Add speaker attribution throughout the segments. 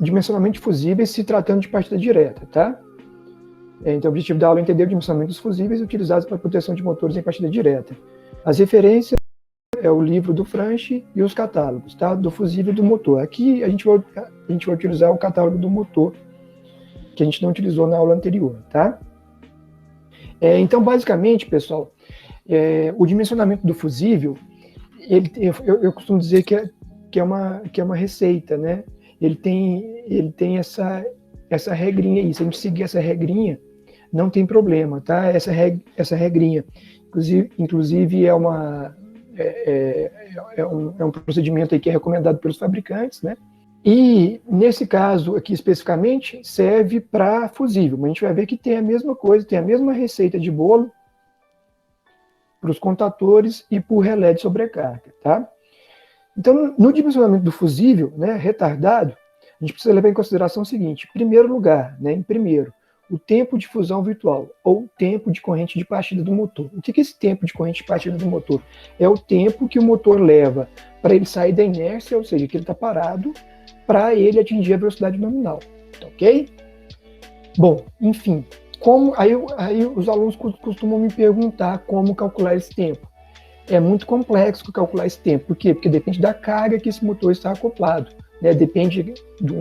Speaker 1: Dimensionamento de fusíveis se tratando de partida direta, tá? Então, o objetivo da aula é entender o dimensionamento dos fusíveis utilizados para proteção de motores em partida direta. As referências é o livro do Franchi e os catálogos, tá? Do fusível e do motor. Aqui a gente vai utilizar o catálogo do motor, que a gente não utilizou na aula anterior, tá? Então, basicamente, pessoal, o dimensionamento do fusível, eu costumo dizer que é uma receita, né? Ele tem essa regrinha aí. Se a gente seguir essa regrinha, não tem problema, tá? Essa regrinha, inclusive é um procedimento aí que é recomendado pelos fabricantes, né? E nesse caso aqui especificamente serve para fusível, mas a gente vai ver que tem a mesma coisa, tem a mesma receita de bolo para os contatores e para o relé de sobrecarga, tá? Então, no dimensionamento do fusível, né, retardado, a gente precisa levar em consideração o seguinte: em primeiro lugar, né, o tempo de fusão virtual, ou tempo de corrente de partida do motor. O que é esse tempo de corrente de partida do motor? É o tempo que o motor leva para ele sair da inércia, ou seja, que ele está parado, para ele atingir a velocidade nominal, ok? Bom, enfim, aí os alunos costumam me perguntar como calcular esse tempo. É muito complexo calcular esse tempo. Por quê? Porque depende da carga que esse motor está acoplado, né? Depende de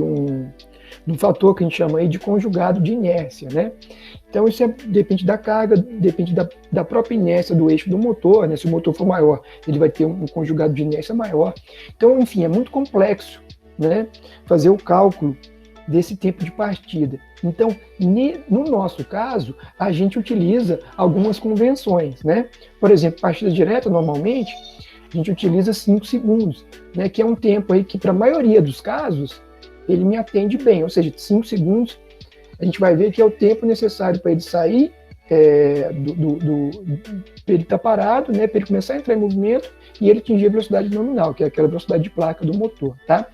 Speaker 1: um fator que a gente chama aí de conjugado de inércia, né? Então isso depende da carga, depende da própria inércia do eixo do motor, né? Se o motor for maior, ele vai ter um conjugado de inércia maior. Então, enfim, é muito complexo, né, fazer o cálculo desse tempo de partida. Então, no nosso caso, a gente utiliza algumas convenções, né? Por exemplo, partida direta, normalmente, a gente utiliza 5 segundos, né? Que é um tempo aí que, para a maioria dos casos, ele me atende bem, ou seja, 5 segundos, a gente vai ver que é o tempo necessário para ele sair, para ele estar parado, né, para ele começar a entrar em movimento e ele atingir a velocidade nominal, que é aquela velocidade de placa do motor, tá?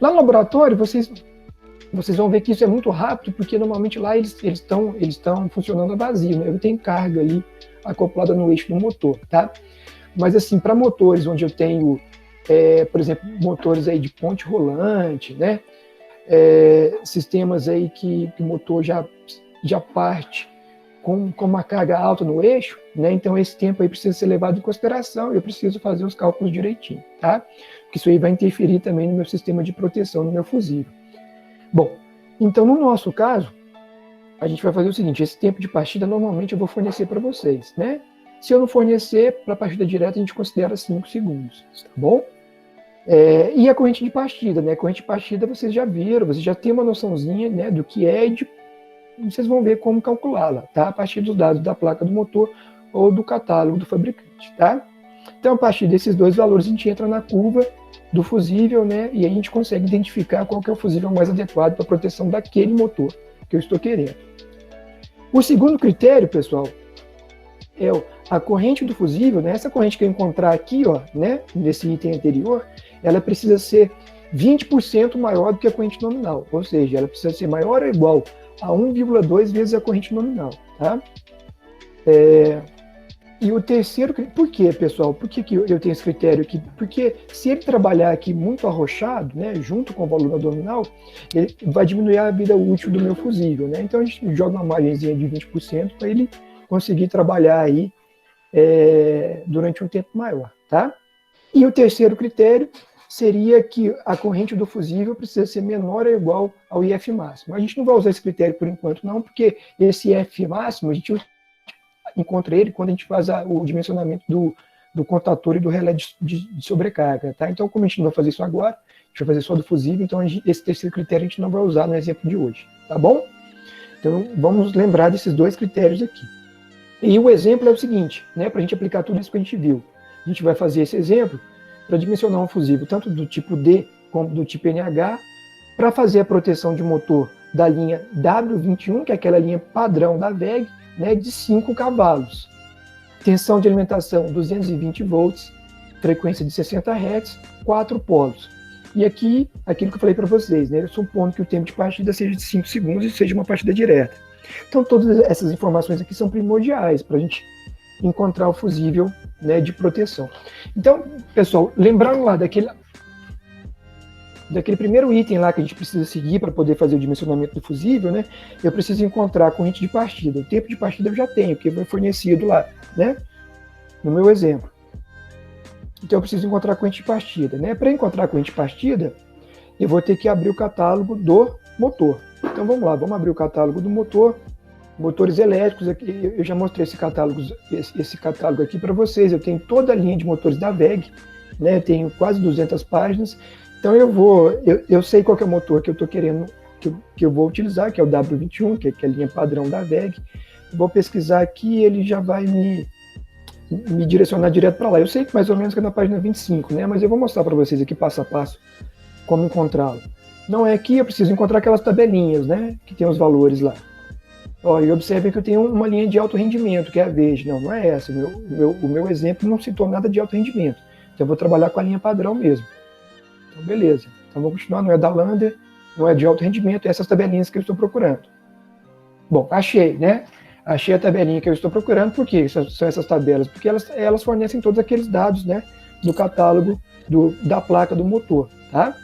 Speaker 1: Lá no laboratório, vocês vão ver que isso é muito rápido, porque normalmente lá eles estão funcionando a vazio, né? Eu tenho carga ali acoplada no eixo do motor, tá? Mas assim, para motores onde eu tenho, por exemplo, motores aí de ponte rolante, né? Sistemas aí que o motor já parte com uma carga alta no eixo, né? Então esse tempo aí precisa ser levado em consideração, eu preciso fazer os cálculos direitinho, tá? Porque isso aí vai interferir também no meu sistema de proteção, no meu fusível. Bom, então no nosso caso, a gente vai fazer o seguinte: esse tempo de partida normalmente eu vou fornecer para vocês, né? Se eu não fornecer, para a partida direta a gente considera 5 segundos, tá bom? E a corrente de partida, né? A corrente de partida vocês já viram, vocês já têm uma noçãozinha, né, do que é, e vocês vão ver como calculá-la, tá? A partir dos dados da placa do motor ou do catálogo do fabricante, tá? Então, a partir desses dois valores, a gente entra na curva do fusível, né? E aí a gente consegue identificar qual que é o fusível mais adequado para a proteção daquele motor que eu estou querendo. O segundo critério, pessoal, é a corrente do fusível, né? Essa corrente que eu encontrar aqui, ó, né, nesse item anterior, ela precisa ser 20% maior do que a corrente nominal, ou seja, ela precisa ser maior ou igual a 1,2 vezes a corrente nominal, tá? E o terceiro, por quê, pessoal? Por que eu tenho esse critério aqui? Porque se ele trabalhar aqui muito arrochado, né, junto com o volume nominal, ele vai diminuir a vida útil do meu fusível, né? Então a gente joga uma margenzinha de 20% para ele conseguir trabalhar aí durante um tempo maior, tá? E o terceiro critério seria que a corrente do fusível precisa ser menor ou igual ao IF máximo. A gente não vai usar esse critério por enquanto não, porque esse IF máximo a gente encontra ele quando a gente faz o dimensionamento do contator e do relé de sobrecarga, tá? Então, como a gente não vai fazer isso agora, a gente vai fazer só do fusível, então esse terceiro critério a gente não vai usar no exemplo de hoje, tá bom? Então, vamos lembrar desses dois critérios aqui. E o exemplo é o seguinte, né, para a gente aplicar tudo isso que a gente viu. A gente vai fazer esse exemplo para dimensionar um fusível tanto do tipo D como do tipo NH, para fazer a proteção de motor da linha W21, que é aquela linha padrão da WEG, né, de 5 cavalos. Tensão de alimentação 220 volts, frequência de 60 Hz, 4 polos. E aqui, aquilo que eu falei para vocês, né, supondo que o tempo de partida seja de 5 segundos e seja uma partida direta. Então, todas essas informações aqui são primordiais para a gente encontrar o fusível, né, de proteção. Então, pessoal, lembrando lá daquele primeiro item lá que a gente precisa seguir para poder fazer o dimensionamento do fusível, né, eu preciso encontrar a corrente de partida. O tempo de partida eu já tenho, que foi fornecido lá, né, no meu exemplo. Então eu preciso encontrar a corrente de partida, né? Para encontrar a corrente de partida, eu vou ter que abrir o catálogo do motor. Então vamos lá, vamos abrir o catálogo do motor, motores elétricos. Aqui eu já mostrei esse catálogo aqui para vocês. Eu tenho toda a linha de motores da WEG, né? Eu tenho quase 200 páginas. Então eu sei qual que é o motor que eu estou querendo, que eu vou utilizar, que é o W21, que é a linha padrão da WEG. Vou pesquisar aqui, ele já vai me direcionar direto para lá. Eu sei que mais ou menos que é na página 25, né? Mas eu vou mostrar para vocês aqui passo a passo como encontrá-lo. Não é aqui, eu preciso encontrar aquelas tabelinhas, né? Que tem os valores lá. Ó, e observem que eu tenho uma linha de alto rendimento, que é a verde. Não é essa. O meu exemplo não citou nada de alto rendimento. Então eu vou trabalhar com a linha padrão mesmo. Então beleza. Então vou continuar, não é da Lander, não é de alto rendimento, é essas tabelinhas que eu estou procurando. Bom, achei, né? Achei a tabelinha que eu estou procurando. Por que são essas tabelas? Porque elas fornecem todos aqueles dados, né, do catálogo da placa do motor, tá?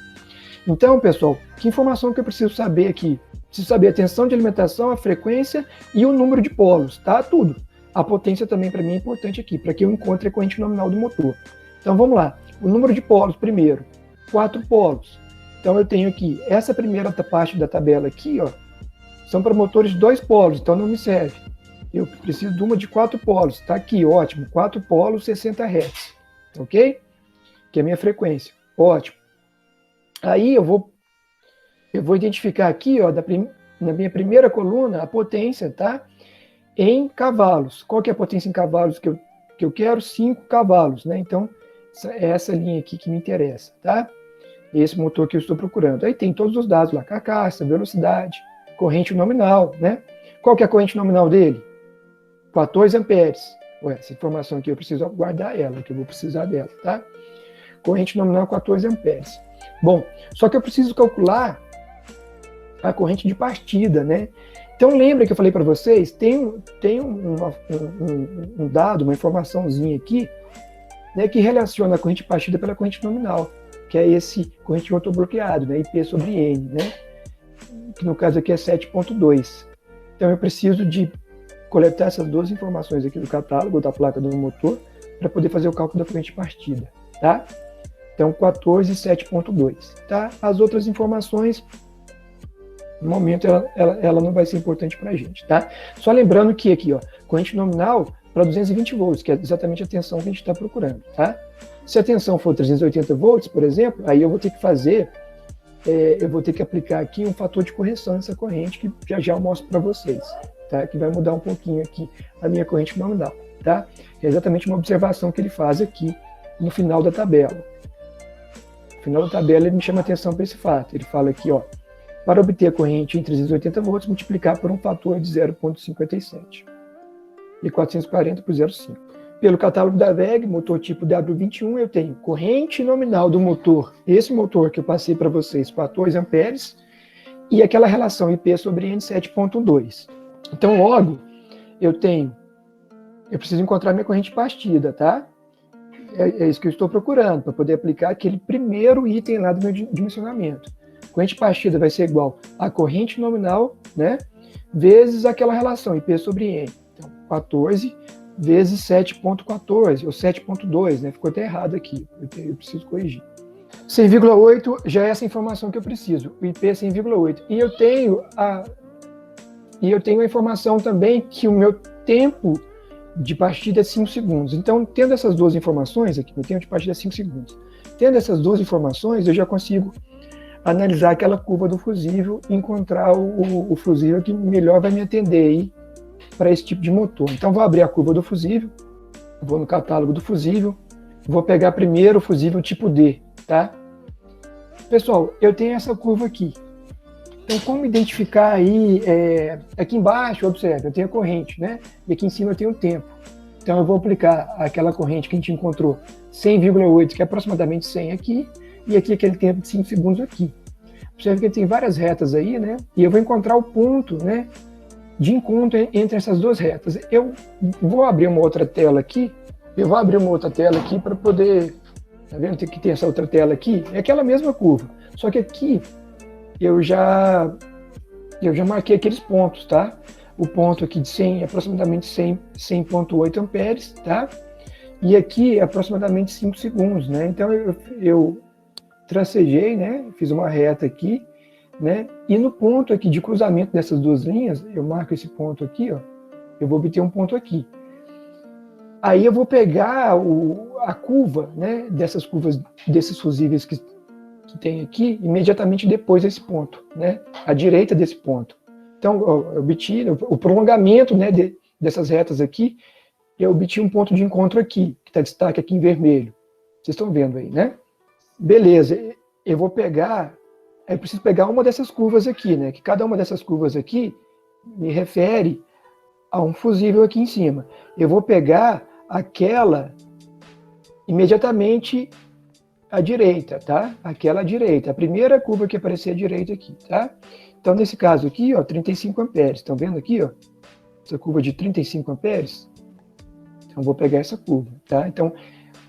Speaker 1: Então, pessoal, que informação que eu preciso saber aqui? Preciso saber a tensão de alimentação, a frequência e o número de polos, tá? Tudo. A potência também para mim é importante aqui, para que eu encontre a corrente nominal do motor. Então, vamos lá. O número de polos primeiro. 4 polos. Então, eu tenho aqui, essa primeira parte da tabela aqui, ó, são para motores de 2 polos, então não me serve. Eu preciso de uma de 4 polos. Está aqui, ótimo. 4 polos, 60 Hz. Ok? Que é a minha frequência. Ótimo. Aí eu vou identificar aqui, ó, na minha primeira coluna, a potência, tá? Em cavalos. Qual que é a potência em cavalos que eu quero? 5 cavalos, né? Então, é essa linha aqui que me interessa, tá? Esse motor que eu estou procurando. Aí tem todos os dados lá, carcaça, velocidade, corrente nominal, né? Qual que é a corrente nominal dele? 14 amperes. Ué, essa informação aqui eu preciso guardar ela, que eu vou precisar dela, tá? Corrente nominal 14 amperes. Bom, só que eu preciso calcular a corrente de partida, né? Então lembra que eu falei para vocês, tem um dado, uma informaçãozinha aqui, né, que relaciona a corrente de partida pela corrente nominal, que é esse corrente de motor bloqueado, né, IP sobre N, né? Que no caso aqui é 7.2. Então eu preciso de coletar essas duas informações aqui do catálogo da placa do motor para poder fazer o cálculo da corrente de partida, tá? Então 14 e 7.2, tá? As outras informações, no momento ela não vai ser importante para a gente, tá? Só lembrando que aqui, ó, corrente nominal para 220 volts, que é exatamente a tensão que a gente está procurando, tá? Se a tensão for 380 volts, por exemplo, aí eu vou ter que fazer, eu vou ter que aplicar aqui um fator de correção nessa corrente, que já eu mostro para vocês, tá? Que vai mudar um pouquinho aqui a minha corrente nominal, tá? É exatamente uma observação que ele faz aqui no final da tabela. No final da tabela ele me chama atenção para esse fato. Ele fala aqui, ó, para obter a corrente em 380 volts, multiplicar por um fator de 0,57 e 440 por 0,5. Pelo catálogo da WEG, motor tipo W21, eu tenho corrente nominal do motor, esse motor que eu passei para vocês, 14 amperes, e aquela relação IP sobre N 7.2. Então, logo, eu preciso encontrar minha corrente de partida, tá? É isso que eu estou procurando, para poder aplicar aquele primeiro item lá do meu dimensionamento. Corrente de partida vai ser igual a corrente nominal, né, vezes aquela relação IP sobre N. Então, 14 vezes 7.14, ou 7.2, né, ficou até errado aqui, eu preciso corrigir. 100,8 já é essa informação que eu preciso, o IP é 100,8. E eu tenho a informação também que o meu tempo de partida é 5 segundos. Então, tendo essas duas informações aqui, meu tempo de partida é 5 segundos. Tendo essas duas informações, eu já consigo analisar aquela curva do fusível e encontrar o fusível que melhor vai me atender aí para esse tipo de motor. Então, vou abrir a curva do fusível, vou no catálogo do fusível, vou pegar primeiro o fusível tipo D, tá? Pessoal, eu tenho essa curva aqui. Então, como identificar aí, aqui embaixo, observe, eu tenho a corrente, né? E aqui em cima eu tenho o tempo. Então, eu vou aplicar aquela corrente que a gente encontrou, 100,8, que é aproximadamente 100 aqui, e aqui aquele tempo de 5 segundos aqui. Observe que tem várias retas aí, né? E eu vou encontrar o ponto, né? de encontro entre essas duas retas. Eu vou abrir uma outra tela aqui, para poder, tá vendo que tem essa outra tela aqui? É aquela mesma curva, só que aqui eu já marquei aqueles pontos, tá? O ponto aqui de 100, aproximadamente 100,8 amperes, tá? E aqui aproximadamente 5 segundos, né? Então eu tracejei, né? Fiz uma reta aqui, né? E no ponto aqui de cruzamento dessas duas linhas, eu marco esse ponto aqui, ó. Eu vou obter um ponto aqui. Aí eu vou pegar a curva, né? Dessas curvas, desses fusíveis que tem aqui, imediatamente depois desse ponto, né? À direita desse ponto. Então, eu obti o prolongamento, né? Dessas retas aqui, eu obti um ponto de encontro aqui, que está destaque aqui em vermelho. Vocês estão vendo aí, né? Beleza, eu vou pegar, eu preciso pegar uma dessas curvas aqui, né? Que cada uma dessas curvas aqui me refere a um fusível aqui em cima. Eu vou pegar aquela imediatamente à direita, tá? Aquela à direita, a primeira curva que aparecer à direita aqui, tá? Então, nesse caso aqui, ó, 35 amperes. Estão vendo aqui, ó? Essa curva de 35 amperes? Então, vou pegar essa curva, tá? Então,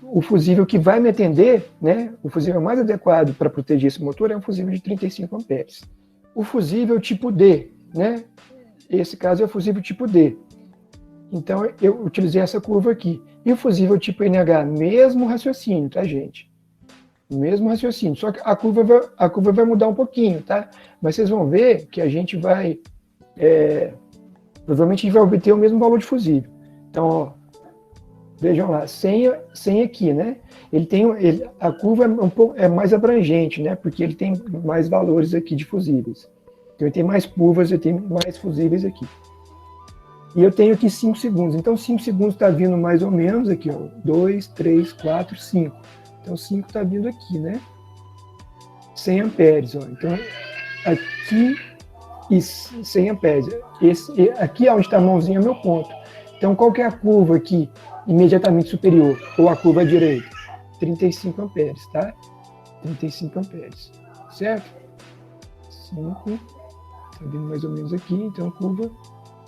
Speaker 1: o fusível que vai me atender, né? O fusível mais adequado para proteger esse motor é um fusível de 35 amperes. O fusível tipo D, né? Esse caso é o fusível tipo D. Então, eu utilizei essa curva aqui. E o fusível tipo NH, mesmo raciocínio, tá, gente? Mesmo raciocínio, só que a curva vai mudar um pouquinho, tá? Mas vocês vão ver que a gente vai, provavelmente a gente vai obter o mesmo valor de fusível. Então, ó, vejam lá, 100 aqui, né? A curva é mais abrangente, né? Porque ele tem mais valores aqui de fusíveis. Então, ele tem mais curvas, eu tenho mais fusíveis aqui. E eu tenho aqui 5 segundos. Então, 5 segundos está vindo mais ou menos aqui, ó. 2, 3, 4, 5. Então, 5 está vindo aqui, né? 100 amperes, ó. Então, aqui e 100 amperes. Aqui onde está a mãozinha é o meu ponto. Então, qual que é a curva aqui imediatamente superior? Ou a curva à direita? 35 amperes, tá? 35 amperes, certo? 5, está vindo mais ou menos aqui, então curva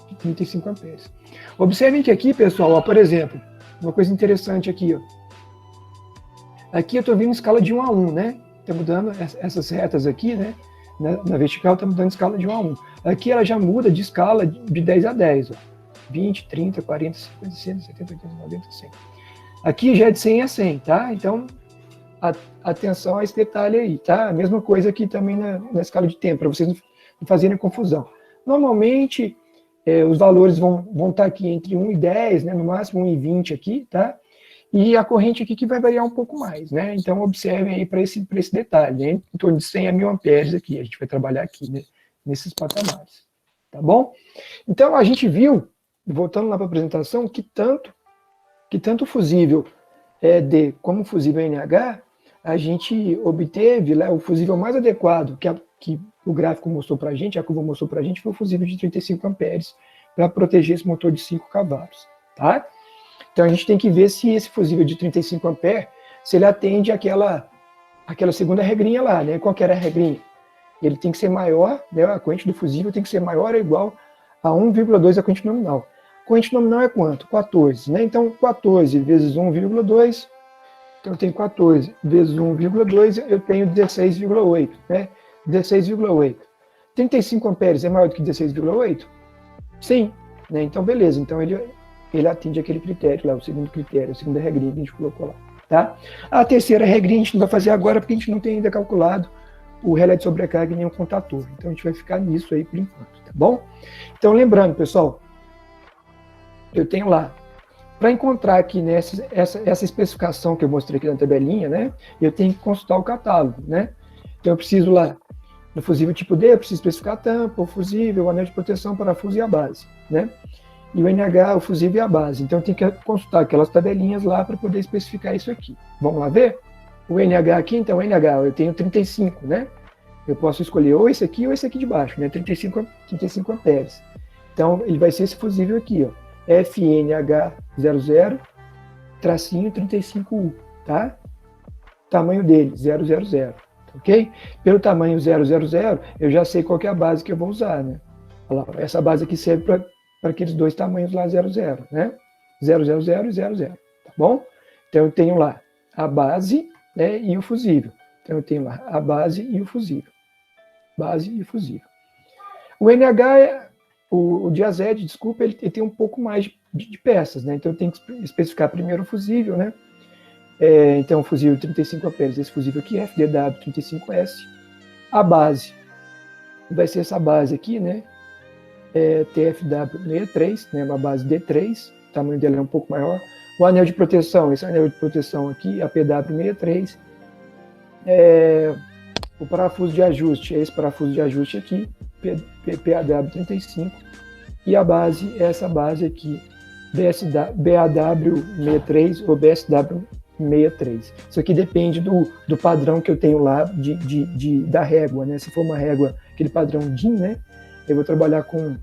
Speaker 1: de 35 amperes. Observem que aqui, pessoal, ó, por exemplo, uma coisa interessante aqui, ó. Aqui eu estou vendo escala de 1 a 1, né? Está mudando essas retas aqui, né? Na vertical está mudando escala de 1 a 1. Aqui ela já muda de escala de 10 a 10, ó. 20, 30, 40, 50, 60, 70, 80, 90, 100. Aqui já é de 100 a 100, tá? Então, atenção a esse detalhe aí, tá? A mesma coisa aqui também na escala de tempo, para vocês não fazerem confusão. Normalmente, os valores vão estar aqui entre 1 e 10, né? No máximo 1 e 20 aqui, tá? E a corrente aqui que vai variar um pouco mais, né? Então, observem aí para esse detalhe, né? Em torno de 100 a 1000 amperes aqui, a gente vai trabalhar aqui, né? Nesses patamares, tá bom? Então, a gente viu, voltando lá para a apresentação, que tanto o fusível D como o fusível NH, a gente obteve lá o fusível mais adequado que o gráfico mostrou para a gente, a curva mostrou para a gente, foi o fusível de 35 amperes para proteger esse motor de 5 cavalos, tá? Então, a gente tem que ver se esse fusível de 35 amperes, se ele atende aquela segunda regrinha lá, né? Qual que era a regrinha? Ele tem que ser maior, né? A corrente do fusível tem que ser maior ou igual a 1,2 da corrente nominal. A corrente nominal é quanto? 14, né? Então, 14 vezes 1,2, então eu tenho 14 vezes 1,2, eu tenho 16,8, né? 16,8. 35 amperes é maior do que 16,8? Sim, né? Então, beleza. Então, ele atende aquele critério lá, o segundo critério, a segunda regrinha que a gente colocou lá, tá? A terceira regrinha a gente não vai fazer agora porque a gente não tem ainda calculado o relé de sobrecarga e nem o contator. Então a gente vai ficar nisso aí por enquanto, tá bom? Então lembrando, pessoal, eu tenho lá, para encontrar aqui nessa essa especificação que eu mostrei aqui na tabelinha, né? Eu tenho que consultar o catálogo, né? Então eu preciso lá, no fusível tipo D, eu preciso especificar a tampa, o fusível, o anel de proteção, parafuso e a base, né? E o NH, o fusível e a base. Então eu tenho que consultar aquelas tabelinhas lá para poder especificar isso aqui. Vamos lá ver? O NH aqui, então o NH, eu tenho 35, né? Eu posso escolher ou esse aqui de baixo, né? 35 amperes. Então ele vai ser esse fusível aqui, ó. FNH00, tracinho 35U, tá? Tamanho dele, 000, ok? Pelo tamanho 000, eu já sei qual que é a base que eu vou usar, né? Olha lá, essa base aqui serve para aqueles dois tamanhos lá 00, né? 000 e 00, tá bom? Então eu tenho lá a base, né, e o fusível. Então eu tenho lá a base e o fusível. Base e fusível. O NH, o diazed, desculpa, ele tem um pouco mais de peças, né? Então eu tenho que especificar primeiro o fusível, né? Então o fusível 35 amperes, esse fusível aqui, FDW35S. A base vai ser essa base aqui, né? TFW63, né? Uma base D3, o tamanho dela é um pouco maior. O anel de proteção, esse anel de proteção aqui, APW63. O parafuso de ajuste, esse parafuso de ajuste aqui, PAW35. E a base, essa base aqui, BAW63 ou BSW63. Isso aqui depende do padrão que eu tenho lá da régua, né? Se for uma régua, aquele padrão DIN, né? Eu vou trabalhar com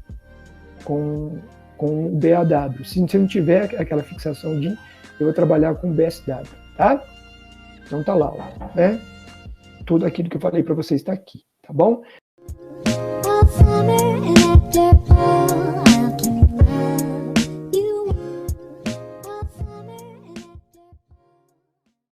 Speaker 1: o BAW. Se eu não tiver aquela fixação DIN, eu vou trabalhar com o BSW, tá? Então tá lá, ó, né? Tudo aquilo que eu falei para vocês está aqui, tá bom?